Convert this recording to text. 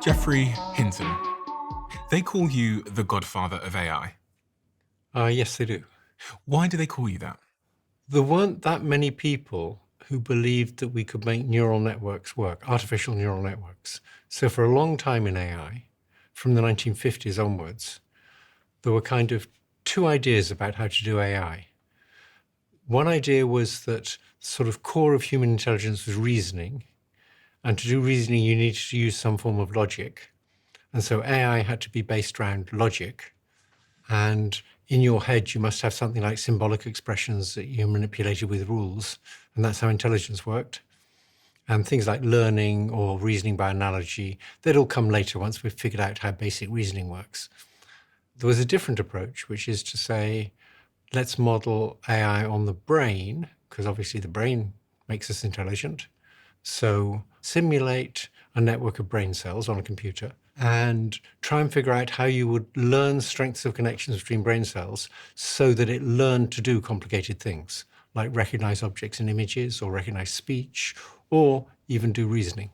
Geoffrey Hinton. They call you the Godfather of AI. Yes, they do. Why do they call you that? There weren't that many people who believed that we could make neural networks work, artificial neural networks. So for a long time in AI, from the 1950s onwards, there were kind of two ideas about how to do AI. One idea was that sort of core of human intelligence was reasoning. And to do reasoning, you needed to use some form of logic. And so AI had to be based around logic. And in your head, you must have something like symbolic expressions that you manipulated with rules. And that's how intelligence worked. And things like learning or reasoning by analogy, they'd all come later once we've figured out how basic reasoning works. There was a different approach, which is to say, let's model AI on the brain, because obviously the brain makes us intelligent. So simulate a network of brain cells on a computer and try and figure out how you would learn strengths of connections between brain cells so that it learned to do complicated things, like recognize objects and images or recognize speech, or even do reasoning.